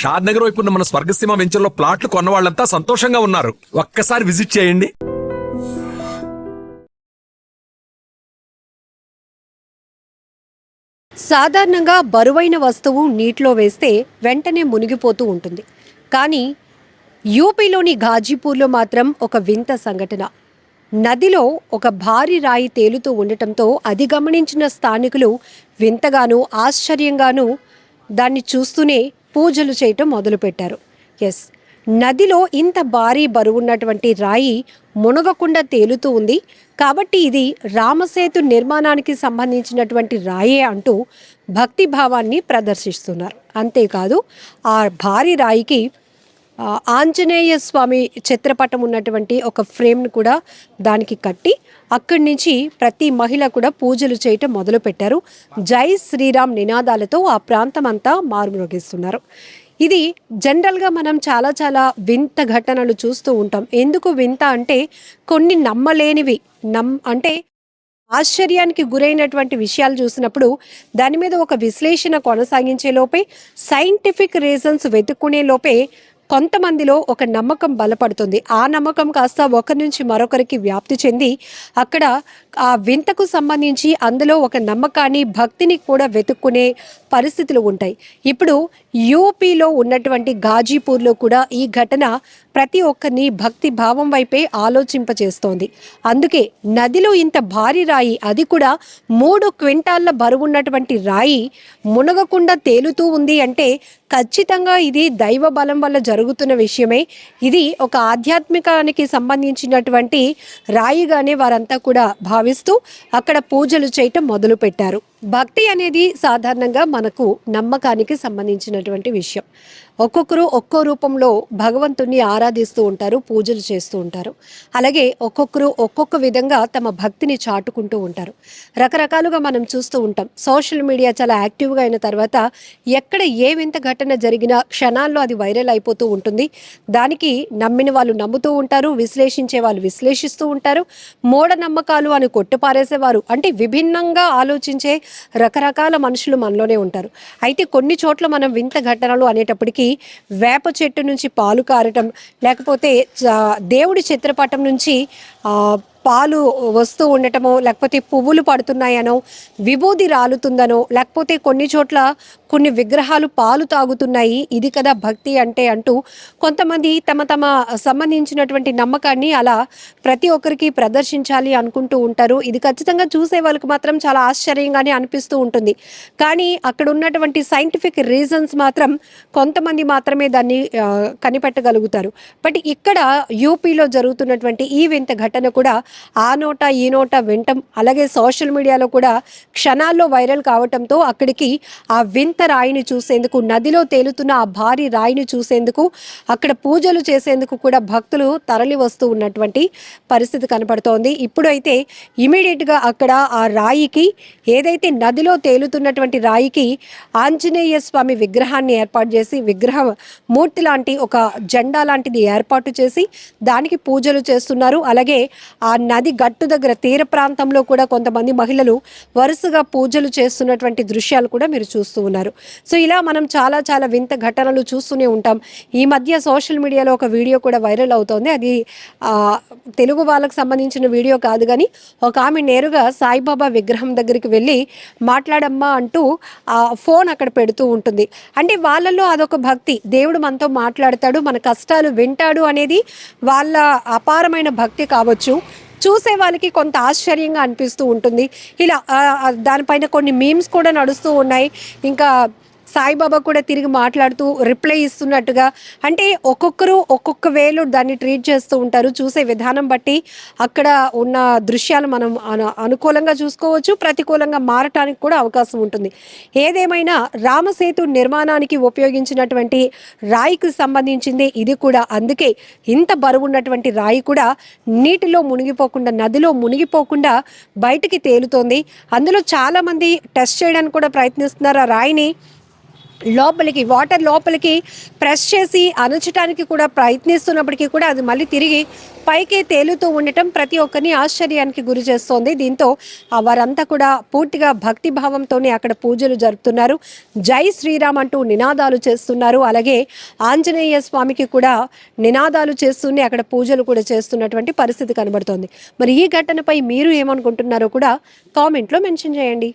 షాద్ నగర్ వైపు ఉన్న మన స్వర్గసీమ వెంచర్లో ప్లాట్లు కొన్న వాళ్ళంతా సంతోషంగా ఉన్నారు. ఒక్కసారి విజిట్ చేయండి. సాధారణంగా బరువైన వస్తువు నీటిలో వేస్తే వెంటనే మునిగిపోతూ ఉంటుంది. కానీ యూపీలోని ఘాజీపూర్లో మాత్రం ఒక వింత సంఘటన. నదిలో ఒక భారీ రాయి తేలుతూ ఉండటంతో అది గమనించిన స్థానికులు వింతగానూ ఆశ్చర్యంగానూ దాన్ని చూస్తూనే పూజలు చేయటం మొదలుపెట్టారు. ఎస్, నదిలో ఇంత భారీ బరువున్నటువంటి రాయి మునగకుండా తేలుతూ ఉంది కాబట్టి ఇది రామసేతు నిర్మాణానికి సంబంధించినటువంటి రాయే అంటూ భక్తి భావాన్ని ప్రదర్శిస్తున్నారు. అంతేకాదు ఆ భారీ రాయికి ఆంజనేయ స్వామి చిత్రపటం ఉన్నటువంటి ఒక ఫ్రేమ్ను కూడా దానికి కట్టి అక్కడి నుంచి ప్రతి మహిళ కూడా పూజలు చేయటం మొదలుపెట్టారు. జై శ్రీరామ్ నినాదాలతో ఆ ప్రాంతం అంతా మారుమ్రోగిస్తున్నారు. ఇది జనరల్గా మనం చాలా చాలా వింత ఘటనలు చూస్తూ ఉంటాం. ఎందుకు వింత అంటే కొన్ని నమ్మలేనివి అంటే ఆశ్చర్యానికి గురైనటువంటి విషయాలు చూసినప్పుడు దాని మీద ఒక విశ్లేషణ కొనసాగించే లోపే, సైంటిఫిక్ రీజన్స్ వెతుక్కునే లోపే కొంతమందిలో ఒక నమ్మకం బలపడుతుంది. ఆ నమ్మకం కాస్త ఒకరి నుంచి మరొకరికి వ్యాప్తి చెంది అక్కడ ఆ వింతకు సంబంధించి అందులో ఒక నమ్మకాన్ని, భక్తిని కూడా వెతుక్కునే పరిస్థితులు ఉంటాయి. ఇప్పుడు యూపీలో ఉన్నటువంటి ఘాజీపూర్లో కూడా ఈ ఘటన ప్రతి ఒక్కరిని భక్తి భావం వైపే ఆలోచింపచేస్తోంది. అందుకే నదిలో ఇంత భారీ రాయి, అది కూడా 3 క్వింటాళ్ల బరువున్నటువంటి రాయి మునగకుండా తేలుతూ ఉంది అంటే ఖచ్చితంగా ఇది దైవ బలం వల్ల జరుగుతున్న విషయమే. ఇది ఒక ఆధ్యాత్మికానికి సంబంధించినటువంటి రాయిగానే వారంతా కూడా భావిస్తూ అక్కడ పూజలు చేయటం మొదలుపెట్టారు. భక్తి అనేది సాధారణంగా మనకు నమ్మకానికి సంబంధించినటువంటి విషయం. ఒక్కొక్కరు ఒక్కో రూపంలో భగవంతుణ్ణి ఆరాధిస్తూ ఉంటారు, పూజలు చేస్తూ ఉంటారు. అలాగే ఒక్కొక్కరు ఒక్కొక్క విధంగా తమ భక్తిని చాటుకుంటూ ఉంటారు. రకరకాలుగా మనం చూస్తూ ఉంటాం. సోషల్ మీడియా చాలా యాక్టివ్గా అయిన తర్వాత ఎక్కడ ఏ వింత ఘటన జరిగినా క్షణాల్లో అది వైరల్ అయిపోతూ ఉంటుంది. దానికి నమ్మిన వాళ్ళు నమ్ముతూ ఉంటారు, విశ్లేషించే వాళ్ళు విశ్లేషిస్తూ ఉంటారు, మూఢనమ్మకాలు అని కొట్టుపారేసేవారు, అంటే విభిన్నంగా ఆలోచించే రకరకాల మనుషులు మనలోనే ఉంటారు. అయితే కొన్ని చోట్ల మనం వింత ఘటనలు అనేటప్పటికీ వేప చెట్టు నుంచి పాలు కారటం, లేకపోతే దేవుడి చిత్రపటం నుంచి పాలు వస్తూ ఉండటమో, లేకపోతే పువ్వులు పడుతున్నాయనో, విభూది రాలుతుందనో, లేకపోతే కొన్ని చోట్ల కొన్ని విగ్రహాలు పాలు తాగుతున్నాయి, ఇది కదా భక్తి అంటే అంటూ కొంతమంది తమ సంబంధించినటువంటి నమ్మకాన్ని అలా ప్రతి ఒక్కరికి ప్రదర్శించాలి అనుకుంటూ ఉంటారు. ఇది ఖచ్చితంగా చూసే వాళ్ళకి మాత్రం చాలా ఆశ్చర్యంగానే అనిపిస్తూ ఉంటుంది. కానీ అక్కడ ఉన్నటువంటి సైంటిఫిక్ రీజన్స్ మాత్రం కొంతమంది మాత్రమే దాన్ని కనిపెట్టగలుగుతారు. బట్ ఇక్కడ యూపీలో జరుగుతున్నటువంటి ఈ వింత ఘటన కూడా ఆ నోట ఈ నోట వింటం, అలాగే సోషల్ మీడియాలో కూడా క్షణాల్లో వైరల్ కావటంతో అక్కడికి ఆ వింత రాయిని చూసేందుకు, నదిలో తేలుతున్న ఆ భారీ రాయిని చూసేందుకు, అక్కడ పూజలు చేసేందుకు కూడా భక్తులు తరలి వస్తూ ఉన్నటువంటి పరిస్థితి కనపడుతోంది. ఇప్పుడైతే ఇమీడియట్గా అక్కడ ఆ రాయికి, ఏదైతే నదిలో తేలుతున్నటువంటి రాయికి ఆంజనేయ స్వామి విగ్రహాన్ని ఏర్పాటు చేసి, విగ్రహ మూర్తి లాంటి ఒక జెండా లాంటిది ఏర్పాటు చేసి దానికి పూజలు చేస్తున్నారు. అలాగే ఆ నది గట్టు దగ్గర తీర ప్రాంతంలో కూడా కొంతమంది మహిళలు వరుసగా పూజలు చేస్తున్నటువంటి దృశ్యాలు కూడా మీరు చూస్తూ ఉన్నారు. సో ఇలా మనం చాలా చాలా వింత ఘటనలు చూస్తూనే ఉంటాం. ఈ మధ్య సోషల్ మీడియాలో ఒక వీడియో కూడా వైరల్ అవుతోంది. అది తెలుగు వాళ్ళకు సంబంధించిన వీడియో కాదు, కానీ ఒక ఆమె నేరుగా సాయిబాబా విగ్రహం దగ్గరికి వెళ్ళి మాట్లాడమ్మా అంటూ ఆ ఫోన్ అక్కడ పెడుతూ ఉంటుంది. అంటే వాళ్ళల్లో అదొక భక్తి, దేవుడు మనతో మాట్లాడతాడు, మన కష్టాలు వింటాడు అనేది వాళ్ళ అపారమైన భక్తి కావచ్చు. చూసే వాళ్ళకి కొంత ఆశ్చర్యంగా అనిపిస్తూ ఉంటుంది. ఇలా దానిపైన కొన్ని మీమ్స్ కూడా నడుస్తూ ఉన్నాయి. ఇంకా సాయిబాబా కూడా తిరిగి మాట్లాడుతూ రిప్లై ఇస్తున్నట్టుగా, అంటే ఒక్కొక్కరు ఒక్కొక్క వేలో దాన్ని ట్రీట్ చేస్తూ ఉంటారు. చూసే విధానం బట్టి అక్కడ ఉన్న దృశ్యాలు మనం అనుకూలంగా చూసుకోవచ్చు, ప్రతికూలంగా మారటానికి కూడా అవకాశం ఉంటుంది. ఏదేమైనా రామసేతు నిర్మాణానికి ఉపయోగించినటువంటి రాయికి సంబంధించింది ఇది కూడా. అందుకే ఇంత బరువున్నటువంటి రాయి కూడా నీటిలో మునిగిపోకుండా, నదిలో మునిగిపోకుండా బయటికి తేలుతోంది. అందులో చాలామంది టెస్ట్ చేయడానికి కూడా ప్రయత్నిస్తున్నారు. ఆ రాయిని లోపలికి వాటర్ లోపలికి ప్రెస్ చేసి అణచడానికి కూడా ప్రయత్నిస్తున్నప్పటికీ కూడా అది మళ్ళీ తిరిగి పైకే తేలుతూ ఉండటం ప్రతి ఒక్కరిని ఆశ్చర్యానికి గురి చేస్తోంది. దీంతో వారంతా కూడా పూర్తిగా భక్తి భావంతోనే అక్కడ పూజలు జరుపుతున్నారు. జై శ్రీరామ్ అంటూ నినాదాలు చేస్తున్నారు. అలాగే ఆంజనేయ స్వామికి కూడా నినాదాలు చేస్తూనే అక్కడ పూజలు కూడా చేస్తున్నటువంటి పరిస్థితి కనబడుతోంది. మరి ఈ ఘటనపై మీరు ఏమనుకుంటున్నారో కూడా కామెంట్లో మెన్షన్ చేయండి.